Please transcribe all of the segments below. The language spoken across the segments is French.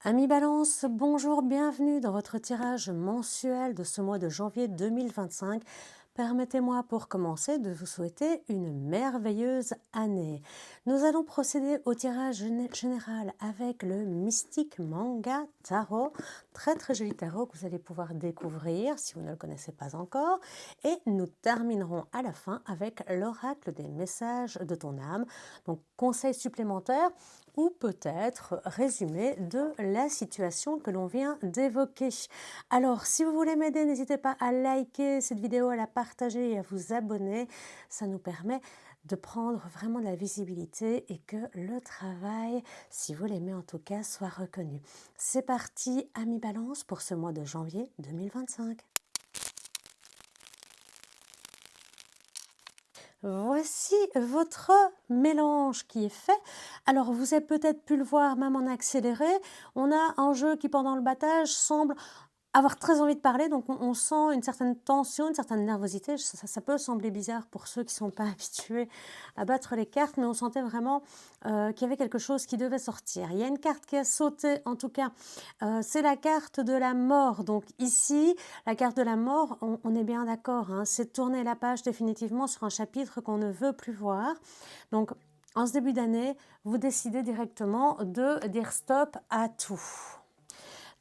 Amis Balance, bonjour, bienvenue dans votre tirage mensuel de ce mois de janvier 2025. Permettez-moi pour commencer de vous souhaiter une merveilleuse année. Nous allons procéder au tirage général avec le Mystic Manga Tarot. Très joli tarot que vous allez pouvoir découvrir si vous ne le connaissez pas encore. Et nous terminerons à la fin avec l'oracle des messages de ton âme. Donc conseils supplémentaires ou peut-être résumé de la situation que l'on vient d'évoquer. Alors, si vous voulez m'aider, n'hésitez pas à liker cette vidéo, à la partager et à vous abonner. Ça nous permet de prendre vraiment de la visibilité et que le travail, si vous l'aimez en tout cas, soit reconnu. C'est parti, Amis Balance, pour ce mois de janvier 2025. Voici votre mélange qui est fait. Alors, vous avez peut-être pu le voir même en accéléré. On a un jeu qui, pendant le battage, semble avoir très envie de parler, donc on sent une certaine tension, une certaine nervosité. Ça peut sembler bizarre pour ceux qui ne sont pas habitués à battre les cartes, mais on sentait vraiment qu'il y avait quelque chose qui devait sortir. Il y a une carte qui a sauté, en tout cas, c'est la carte de la mort. Donc ici, la carte de la mort, on est bien d'accord, hein, c'est tourner la page définitivement sur un chapitre qu'on ne veut plus voir. Donc, en ce début d'année, vous décidez directement de dire stop à tout.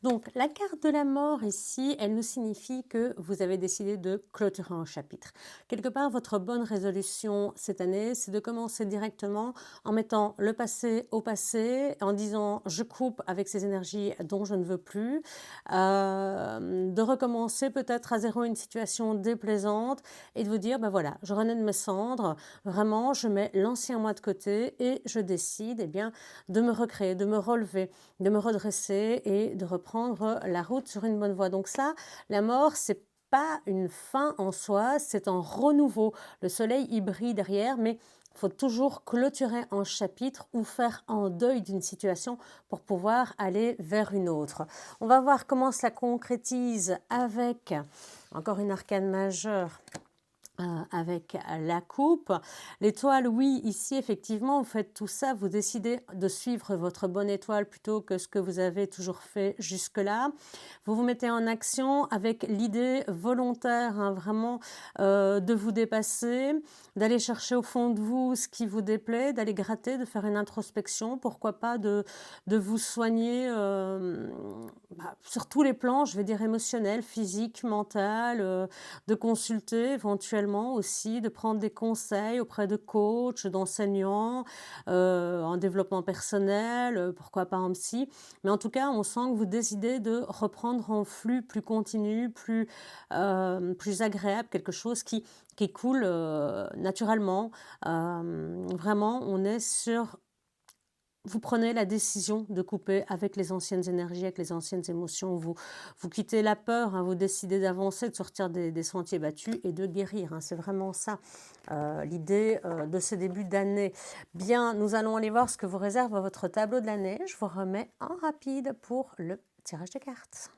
Donc, la carte de la mort ici, elle nous signifie que vous avez décidé de clôturer un chapitre. Quelque part, votre bonne résolution cette année, c'est de commencer directement en mettant le passé au passé, en disant je coupe avec ces énergies dont je ne veux plus, de recommencer peut-être à zéro une situation déplaisante et de vous dire, ben voilà, je renais de mes cendres, vraiment, je mets l'ancien moi de côté et je décide eh bien, de me recréer, de me relever, de me redresser et de reprendre la route sur une bonne voie. Donc ça, la mort, c'est pas une fin en soi, c'est un renouveau. Le soleil y brille derrière, mais il faut toujours clôturer un chapitre ou faire un deuil d'une situation pour pouvoir aller vers une autre. On va voir comment cela concrétise avec encore une arcane majeure. Avec la coupe. L'étoile, oui, ici, effectivement, vous faites tout ça, vous décidez de suivre votre bonne étoile plutôt que ce que vous avez toujours fait jusque-là. Vous vous mettez en action avec l'idée volontaire, hein, vraiment, de vous dépasser, d'aller chercher au fond de vous ce qui vous déplaît, d'aller gratter, de faire une introspection, pourquoi pas de vous soigner sur tous les plans, je vais dire émotionnel, physique, mental, de consulter éventuellement aussi, de prendre des conseils auprès de coachs, d'enseignants, en développement personnel, pourquoi pas en psy. Mais en tout cas, on sent que vous décidez de reprendre en flux plus continu, plus agréable, quelque chose qui coule naturellement. Vraiment, on est sur... Vous prenez la décision de couper avec les anciennes énergies, avec les anciennes émotions. Vous quittez la peur, hein, vous décidez d'avancer, de sortir des sentiers battus et de guérir. Hein, c'est vraiment ça l'idée de ce début d'année. Bien, nous allons aller voir ce que vous réserve votre tableau de l'année. Je vous remets en rapide pour le tirage de cartes.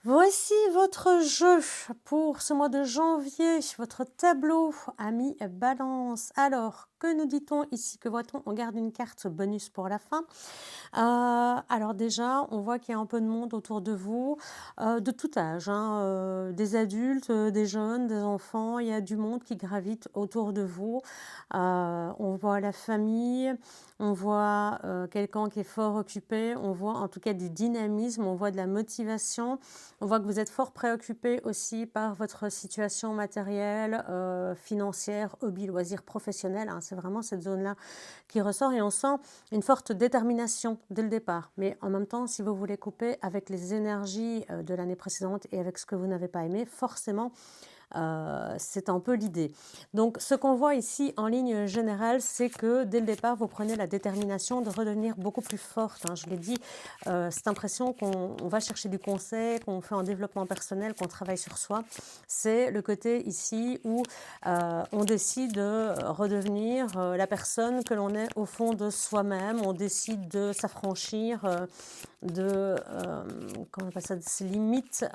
Voici votre jeu pour ce mois de janvier, votre tableau, amis Balance. Alors, que nous dit-on ici? Que voit-on? On garde une carte bonus pour la fin. Alors déjà, on voit qu'il y a un peu de monde autour de vous, de tout âge, hein, des adultes, des jeunes, des enfants. Il y a du monde qui gravite autour de vous. On voit la famille, on voit quelqu'un qui est fort occupé, on voit en tout cas du dynamisme, on voit de la motivation. On voit que vous êtes fort préoccupé aussi par votre situation matérielle, financière, hobby, loisirs, professionnels. Hein. C'est vraiment cette zone-là qui ressort et on sent une forte détermination dès le départ. Mais en même temps, si vous voulez couper avec les énergies de l'année précédente et avec ce que vous n'avez pas aimé, forcément, c'est un peu l'idée. Donc, ce qu'on voit ici en ligne générale, c'est que dès le départ, vous prenez la détermination de redevenir beaucoup plus forte. Hein. Je l'ai dit, cette impression qu'on va chercher du conseil, qu'on fait en développement personnel, qu'on travaille sur soi. C'est le côté ici où on décide de redevenir la personne que l'on est au fond de soi-même. On décide de s'affranchir comment on appelle ça, de ses limites.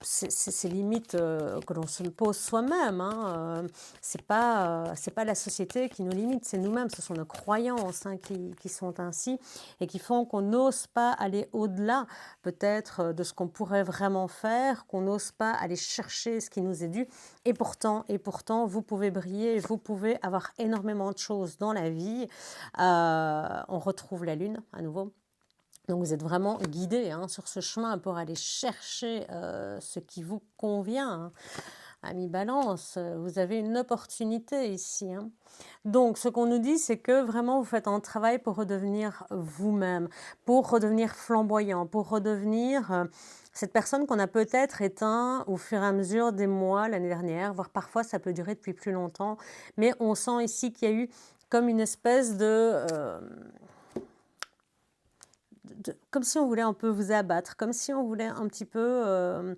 c'est limite, que l'on se pose soi-même, hein, c'est pas la société qui nous limite, c'est nous-mêmes. Ce sont nos croyances, hein, qui sont ainsi et qui font qu'on n'ose pas aller au-delà, peut-être, de ce qu'on pourrait vraiment faire, qu'on n'ose pas aller chercher ce qui nous est dû et pourtant, vous pouvez briller, vous pouvez avoir énormément de choses dans la vie. On retrouve la lune à nouveau. Donc vous êtes vraiment guidé, hein, sur ce chemin pour aller chercher ce qui vous convient, hein. Ami Balance, vous avez une opportunité ici, hein. Donc ce qu'on nous dit, c'est que vraiment vous faites un travail pour redevenir vous-même, pour redevenir flamboyant, pour redevenir cette personne qu'on a peut-être éteint au fur et à mesure des mois l'année dernière, voire parfois ça peut durer depuis plus longtemps. Mais on sent ici qu'il y a eu comme une espèce comme si on voulait un peu vous abattre, comme si on voulait un petit peu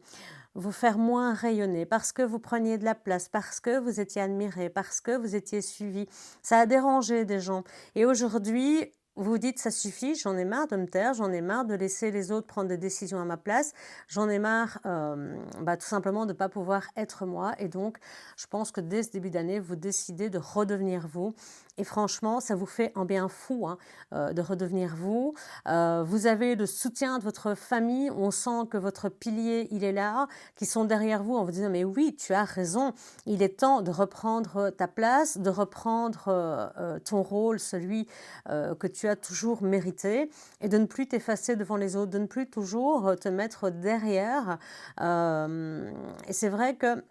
vous faire moins rayonner, parce que vous preniez de la place, parce que vous étiez admiré, parce que vous étiez suivi. Ça a dérangé des gens. Et aujourd'hui, vous vous dites, ça suffit, j'en ai marre de me taire, j'en ai marre de laisser les autres prendre des décisions à ma place, j'en ai marre tout simplement de ne pas pouvoir être moi. Et donc, je pense que dès ce début d'année, vous décidez de redevenir vous. Et franchement, ça vous fait un bien fou, hein, de redevenir vous. Vous avez le soutien de votre famille, on sent que votre pilier, il est là, qui sont derrière vous en vous disant, mais oui, tu as raison, il est temps de reprendre ta place, de reprendre ton rôle, celui que tu as toujours mérité, et de ne plus t'effacer devant les autres, de ne plus toujours te mettre derrière. Et c'est vrai que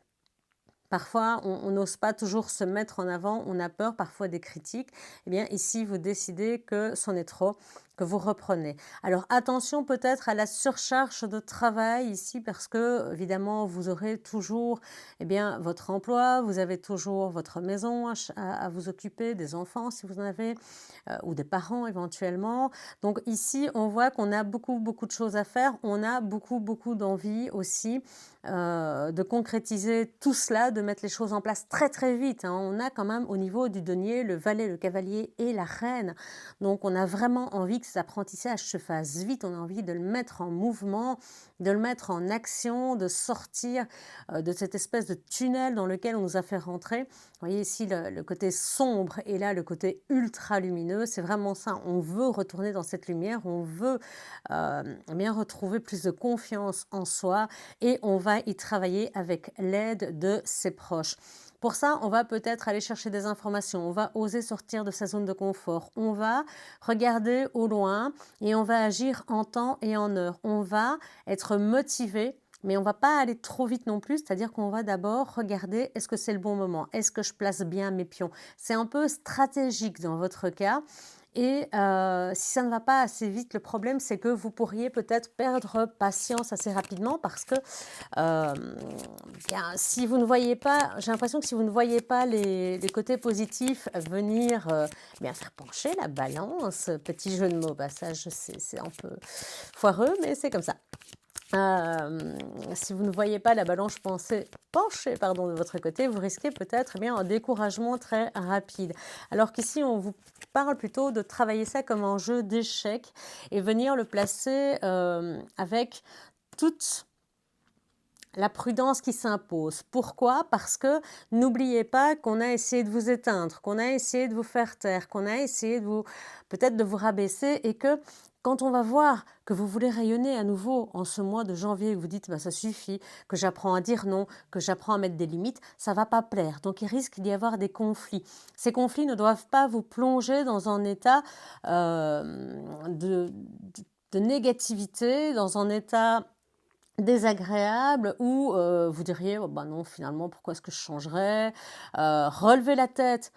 parfois, on n'ose pas toujours se mettre en avant, on a peur parfois des critiques. Eh bien, ici, vous décidez que c'en est trop, que vous reprenez. Alors, attention peut-être à la surcharge de travail ici, parce que, évidemment, vous aurez toujours votre emploi, vous avez toujours votre maison à vous occuper, des enfants si vous en avez, ou des parents éventuellement. Donc ici, on voit qu'on a beaucoup, beaucoup de choses à faire. On a beaucoup, beaucoup d'envie aussi de concrétiser tout cela, de mettre les choses en place très très vite, hein. On a quand même au niveau du denier le valet, le cavalier et la reine. Donc on a vraiment envie que cet apprentissage se fasse vite, on a envie de le mettre en mouvement, de le mettre en action, de sortir de cette espèce de tunnel dans lequel on nous a fait rentrer. Vous voyez ici le côté sombre et là le côté ultra lumineux, c'est vraiment ça. On veut retourner dans cette lumière, on veut bien retrouver plus de confiance en soi et on va y travailler avec l'aide de ses proches. Pour ça, on va peut-être aller chercher des informations, on va oser sortir de sa zone de confort, on va regarder au loin et on va agir en temps et en heure. On va être motivé, mais on ne va pas aller trop vite non plus, c'est-à-dire qu'on va d'abord regarder est-ce que c'est le bon moment, est-ce que je place bien mes pions. C'est un peu stratégique dans votre cas. Et si ça ne va pas assez vite, le problème c'est que vous pourriez peut-être perdre patience assez rapidement parce que si vous ne voyez pas, j'ai l'impression que si vous ne voyez pas les côtés positifs venir faire pencher la balance, petit jeu de mots, ça je sais, c'est un peu foireux, mais c'est comme ça. Si vous ne voyez pas la balance pencher de votre côté, vous risquez peut-être un découragement très rapide. Alors qu'ici, on vous parle plutôt de travailler ça comme un jeu d'échecs et venir le placer avec toute la prudence qui s'impose. Pourquoi? Parce que n'oubliez pas qu'on a essayé de vous éteindre, qu'on a essayé de vous faire taire, qu'on a essayé de peut-être de vous rabaisser et que quand on va voir que vous voulez rayonner à nouveau en ce mois de janvier, que vous dites ça suffit, que j'apprends à dire non, que j'apprends à mettre des limites, ça ne va pas plaire. Donc il risque d'y avoir des conflits. Ces conflits ne doivent pas vous plonger dans un état de négativité, dans un état désagréable où vous diriez non, finalement pourquoi est-ce que je changerais, relevez la tête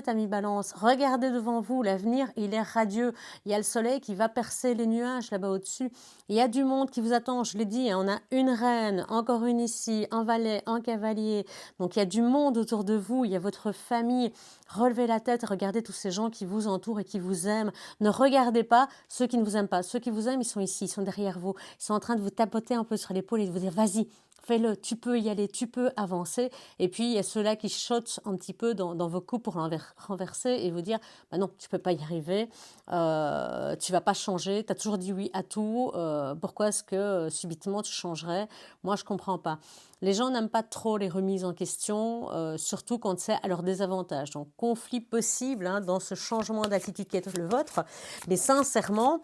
ami Balance, regardez devant vous, l'avenir il est radieux, il y a le soleil qui va percer les nuages là-bas au-dessus, il y a du monde qui vous attend, je l'ai dit, on a une reine, encore une ici, un valet, un cavalier, donc il y a du monde autour de vous, il y a votre famille. Relevez la tête, regardez tous ces gens qui vous entourent et qui vous aiment. Ne regardez pas ceux qui ne vous aiment pas. Ceux qui vous aiment, ils sont ici, ils sont derrière vous. Ils sont en train de vous tapoter un peu sur l'épaule et de vous dire « Vas-y, fais-le, tu peux y aller, tu peux avancer. Et puis, il y a ceux-là qui chotent un petit peu dans vos coups pour renverser et vous dire, bah non, tu peux pas y arriver, tu vas pas changer, tu as toujours dit oui à tout, pourquoi est-ce que subitement tu changerais? Moi, je comprends pas. Les gens n'aiment pas trop les remises en question, surtout quand c'est à leur désavantage. Donc, conflit possible hein, dans ce changement d'attitude qui est le vôtre, mais sincèrement,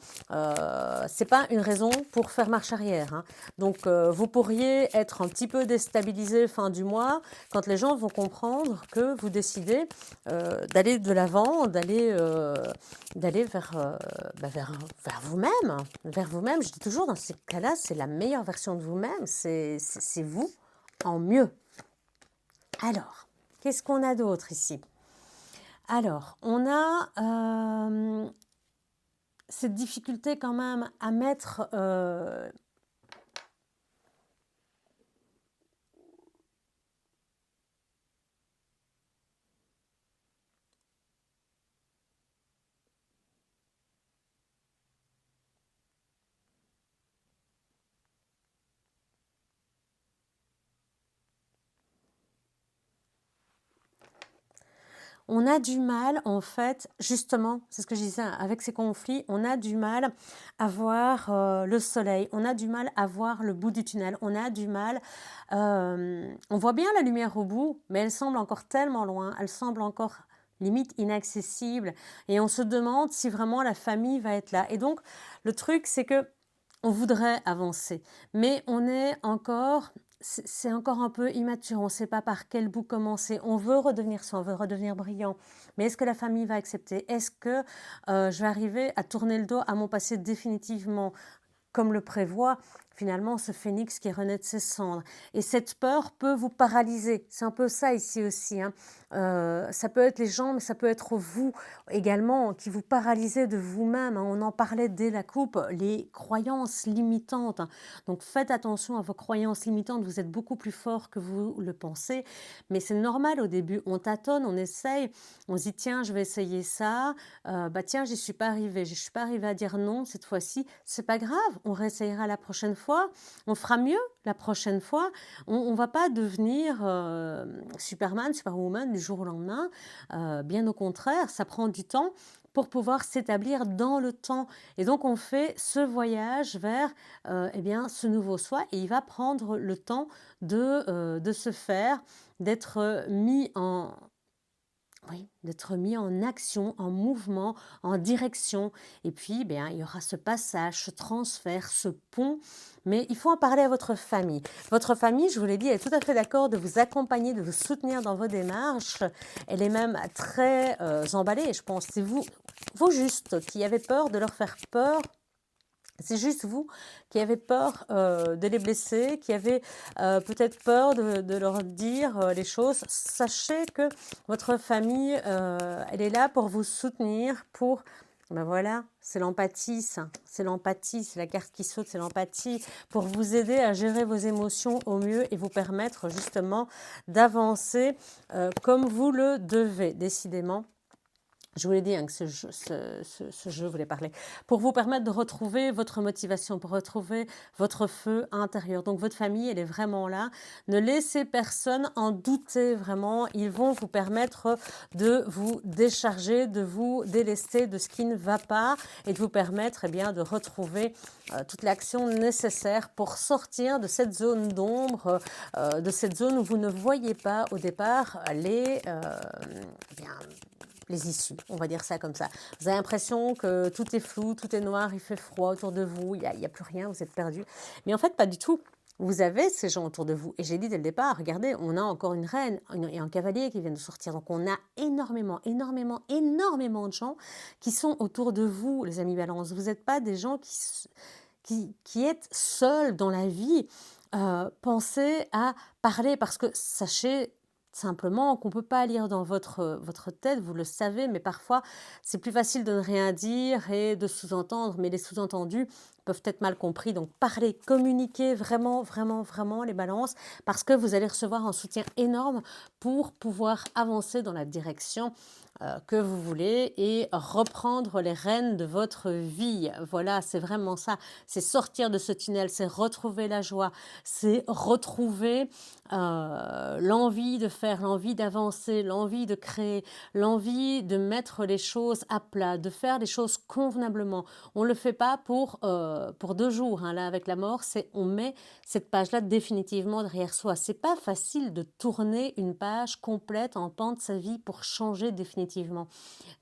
c'est pas une raison pour faire marche arrière. Hein. Donc, vous pourriez être un petit peu déstabilisé fin du mois quand les gens vont comprendre que vous décidez d'aller de l'avant, d'aller vers vous-même. Vers vous-même, je dis toujours, dans ces cas-là, c'est la meilleure version de vous-même, c'est vous en mieux. Alors, qu'est-ce qu'on a d'autre ici? Alors, on a cette difficulté quand même à mettre on a du mal, en fait, justement, c'est ce que je disais, avec ces conflits, on a du mal à voir le soleil, on a du mal à voir le bout du tunnel, on a du mal, on voit bien la lumière au bout, mais elle semble encore tellement loin, elle semble encore limite inaccessible, et on se demande si vraiment la famille va être là. Et donc, le truc, c'est que on voudrait avancer, mais on est encore, c'est encore un peu immature, on ne sait pas par quel bout commencer. On veut redevenir ça, on veut redevenir brillant, mais est-ce que la famille va accepter? Est-ce que je vais arriver à tourner le dos à mon passé définitivement, comme le prévoit finalement ce phénix qui renaît de ses cendres? Et cette peur peut vous paralyser. C'est un peu ça ici aussi. Hein. Ça peut être les gens, mais ça peut être vous également qui vous paralysez de vous-même. Hein. On en parlait dès la coupe, les croyances limitantes. Donc faites attention à vos croyances limitantes. Vous êtes beaucoup plus fort que vous le pensez. Mais c'est normal au début. On tâtonne, on essaye. On se dit tiens, je vais essayer ça. Bah tiens, j'y suis pas arrivée. Je suis pas arrivée à dire non cette fois-ci. C'est pas grave. On réessayera la prochaine fois. On fera mieux la prochaine fois. On va pas devenir Superman, Superwoman du jour au lendemain. Bien au contraire, ça prend du temps pour pouvoir s'établir dans le temps. Et donc, on fait ce voyage vers eh bien, ce nouveau soi et il va prendre le temps de se faire, d'être mis en, oui, d'être mis en action, en mouvement, en direction. Et puis, bien, il y aura ce passage, ce transfert, ce pont. Mais il faut en parler à votre famille. Votre famille, je vous l'ai dit, elle est tout à fait d'accord de vous accompagner, de vous soutenir dans vos démarches. Elle est même très emballée. Et je pense que c'est vous juste, qui avez peur de leur faire peur. C'est juste vous qui avez peur de les blesser, qui avez peut-être peur de leur dire les choses. Sachez que votre famille, elle est là pour vous soutenir, pour... Ben voilà, c'est l'empathie, ça. C'est l'empathie, c'est la carte qui saute, c'est l'empathie, pour vous aider à gérer vos émotions au mieux et vous permettre justement d'avancer comme vous le devez, décidément. Je vous l'ai dit hein, que ce jeu voulait parler. Pour vous permettre de retrouver votre motivation, pour retrouver votre feu intérieur. Donc votre famille, elle est vraiment là. Ne laissez personne en douter vraiment. Ils vont vous permettre de vous décharger, de vous délester de ce qui ne va pas et de vous permettre eh bien, de retrouver toute l'action nécessaire pour sortir de cette zone d'ombre, de cette zone où vous ne voyez pas au départ les issues, on va dire ça comme ça. Vous avez l'impression que tout est flou, tout est noir, il fait froid autour de vous, il y a plus rien, vous êtes perdu. Mais en fait, pas du tout. Vous avez ces gens autour de vous. Et j'ai dit dès le départ, regardez, on a encore une reine et un cavalier qui viennent de sortir. Donc on a énormément de gens qui sont autour de vous, les amis balance. Vous n'êtes pas des gens qui êtes seuls dans la vie. Pensez à parler parce que sachez simplement qu'on ne peut pas lire dans votre tête, vous le savez, mais parfois c'est plus facile de ne rien dire et de sous-entendre, mais les sous-entendus peuvent être mal compris. Donc parlez, communiquez vraiment les balances parce que vous allez recevoir un soutien énorme pour pouvoir avancer dans la direction que vous voulez et reprendre les rênes de votre vie. Voilà, c'est vraiment ça. C'est sortir de ce tunnel, c'est retrouver la joie, c'est retrouver l'envie de faire, l'envie d'avancer, l'envie de créer, l'envie de mettre les choses à plat, de faire les choses convenablement. On ne le fait pas pour 2 jours. Hein. Là, avec la mort, c'est on met cette page-là définitivement derrière soi. C'est pas facile de tourner une page complète en pan de sa vie pour changer définitivement.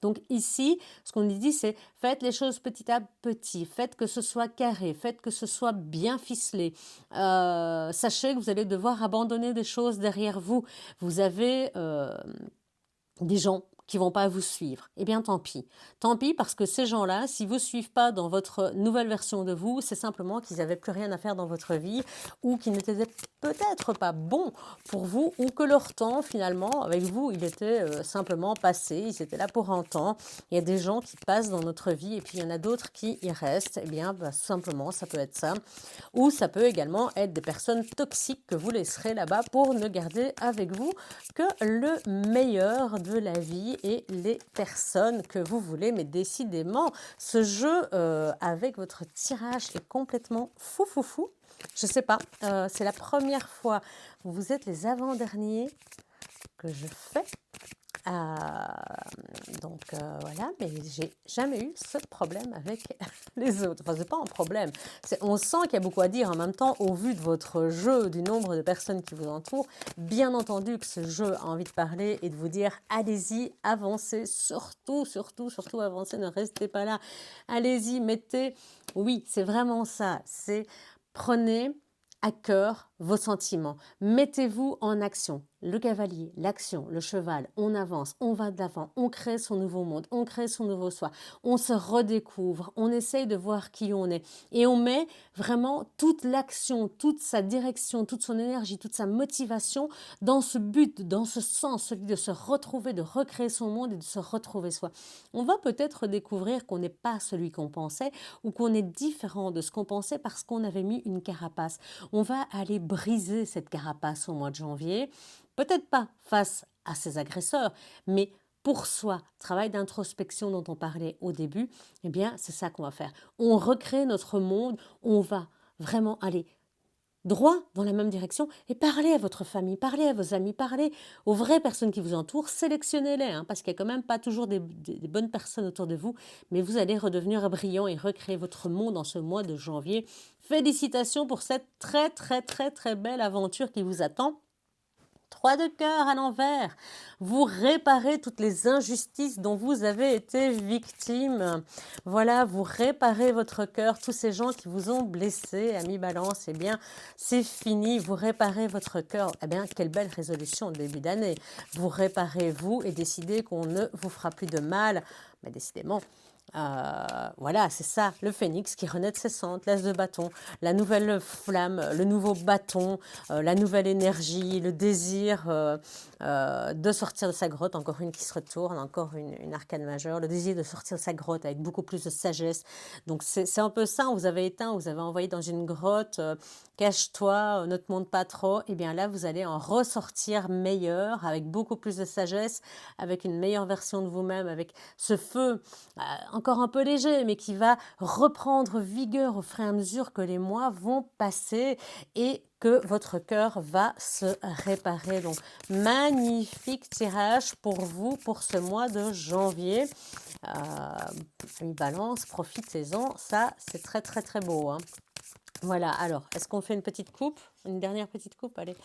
Donc ici, ce qu'on nous dit, c'est faites les choses petit à petit, faites que ce soit carré, faites que ce soit bien ficelé. Sachez que vous allez devoir abandonner des choses derrière vous. Vous avez des gens qui vont pas vous suivre. Eh bien, tant pis. Tant pis parce que ces gens-là, si vous ne suivent pas dans votre nouvelle version de vous, c'est simplement qu'ils n'avaient plus rien à faire dans votre vie ou qu'ils n'étaient peut-être pas bons pour vous ou que leur temps, finalement, avec vous, il était simplement passé. Ils étaient là pour un temps. Il y a des gens qui passent dans notre vie et puis il y en a d'autres qui y restent. Eh bien, simplement, ça peut être ça. Ou ça peut également être des personnes toxiques que vous laisserez là-bas pour ne garder avec vous que le meilleur de la vie et les personnes que vous voulez. Mais décidément, ce jeu avec votre tirage est complètement fou, fou, fou. Je sais pas, c'est la première fois, vous êtes les avant-derniers que je fais. Voilà, mais j'ai jamais eu ce problème avec les autres. Enfin, c'est pas un problème. On sent qu'il y a beaucoup à dire. En même temps, au vu de votre jeu, du nombre de personnes qui vous entourent, bien entendu que ce jeu a envie de parler et de vous dire allez-y, avancez, surtout, surtout, surtout avancez, ne restez pas là. Allez-y, mettez. Oui, c'est vraiment ça. C'est prenez à cœur vos sentiments. Mettez-vous en action. Le cavalier, l'action, le cheval, on avance, on va de l'avant, on crée son nouveau monde, on crée son nouveau soi, on se redécouvre, on essaye de voir qui on est et on met vraiment toute l'action, toute sa direction, toute son énergie, toute sa motivation dans ce but, dans ce sens, celui de se retrouver, de recréer son monde et de se retrouver soi. On va peut-être découvrir qu'on n'est pas celui qu'on pensait ou qu'on est différent de ce qu'on pensait parce qu'on avait mis une carapace. On va aller briser cette carapace au mois de janvier. Peut-être pas face à ses agresseurs, mais pour soi, travail d'introspection dont on parlait au début, eh bien, c'est ça qu'on va faire. On recrée notre monde, on va vraiment aller droit dans la même direction et parlez à votre famille, parlez à vos amis, parlez aux vraies personnes qui vous entourent, sélectionnez-les, parce qu'il n'y a quand même pas toujours des bonnes personnes autour de vous, mais vous allez redevenir brillant et recréer votre monde en ce mois de janvier. Félicitations pour cette très très très très belle aventure qui vous attend. 3 de cœur à l'envers. Vous réparez toutes les injustices dont vous avez été victime. Voilà, vous réparez votre cœur. Tous ces gens qui vous ont blessé, amis Balance, eh bien, c'est fini. Vous réparez votre cœur. Eh bien, quelle belle résolution de début d'année. Vous réparez vous et décidez qu'on ne vous fera plus de mal. Mais décidément, voilà, c'est ça, le phénix qui renaît de ses cendres, l'as de bâton, la nouvelle flamme, le nouveau bâton, la nouvelle énergie, le désir de sortir de sa grotte, encore une qui se retourne, encore une arcane majeure, le désir de sortir de sa grotte avec beaucoup plus de sagesse. Donc c'est un peu ça, on vous avez éteint, vous avez envoyé dans une grotte, cache-toi, ne te montre pas trop, et bien là vous allez en ressortir meilleur, avec beaucoup plus de sagesse, avec une meilleure version de vous-même, avec ce feu encore un peu léger, mais qui va reprendre vigueur au fur et à mesure que les mois vont passer et que votre cœur va se réparer. Donc, magnifique tirage pour vous pour ce mois de janvier. Balance, profitez-en. Ça, c'est très, très, très beau. Voilà, alors, est-ce qu'on fait une petite coupe? Une dernière petite coupe, allez,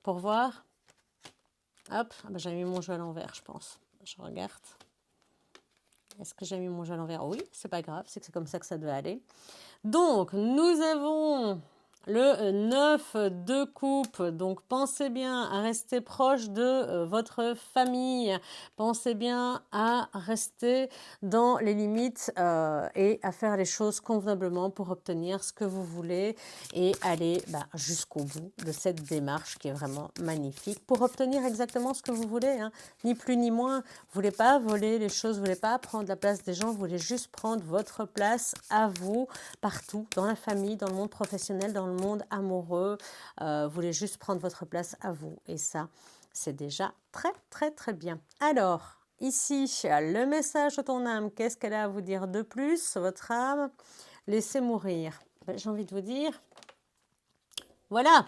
pour voir. Hop, j'ai mis mon jeu à l'envers, je pense. Je regarde. Est-ce que j'ai mis mon jeu à l'envers? Oui, c'est pas grave, c'est comme ça que ça devait aller. Donc, nous avons le 9 de coupe. Donc, pensez bien à rester proche de votre famille. Pensez bien à rester dans les limites et à faire les choses convenablement pour obtenir ce que vous voulez et aller jusqu'au bout de cette démarche qui est vraiment magnifique pour obtenir exactement ce que vous voulez. Ni plus ni moins. Vous ne voulez pas voler les choses, vous ne voulez pas prendre la place des gens, vous voulez juste prendre votre place à vous partout, dans la famille, dans le monde professionnel, dans le monde amoureux. Vous voulez juste prendre votre place à vous. Et ça, c'est déjà très, très, très bien. Alors, ici, le message de ton âme, qu'est-ce qu'elle a à vous dire de plus, votre âme? Laissez mourir. Ben, j'ai envie de vous dire, voilà,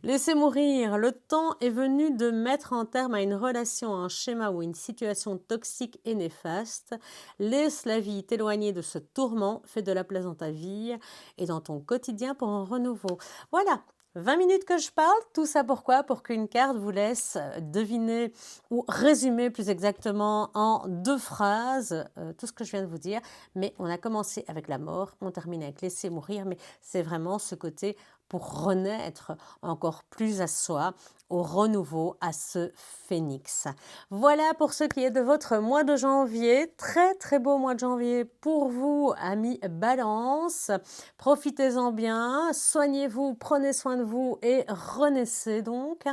laissez mourir. Le temps est venu de mettre un terme à une relation, un schéma ou une situation toxique et néfaste. Laisse la vie t'éloigner de ce tourment, fais de la place dans ta vie et dans ton quotidien pour un renouveau. Voilà. 20 minutes que je parle, tout ça pourquoi? Pour qu'une carte vous laisse deviner ou résumer plus exactement en 2 phrases tout ce que je viens de vous dire. Mais on a commencé avec la mort, on termine avec laisser mourir, mais c'est vraiment ce côté pour renaître encore plus à soi, au renouveau, à ce phénix. Voilà pour ce qui est de votre mois de janvier. Très très beau mois de janvier pour vous, amis Balance. Profitez-en bien, soignez-vous, prenez soin de vous et renaissez donc.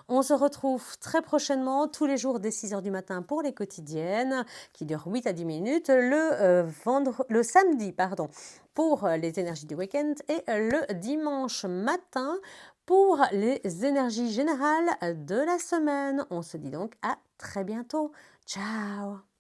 On se retrouve très prochainement, tous les jours dès 6 h du matin pour les quotidiennes, qui durent 8 à 10 minutes, le samedi, pardon, pour les énergies du week-end et le dimanche matin pour les énergies générales de la semaine. On se dit donc à très bientôt. Ciao!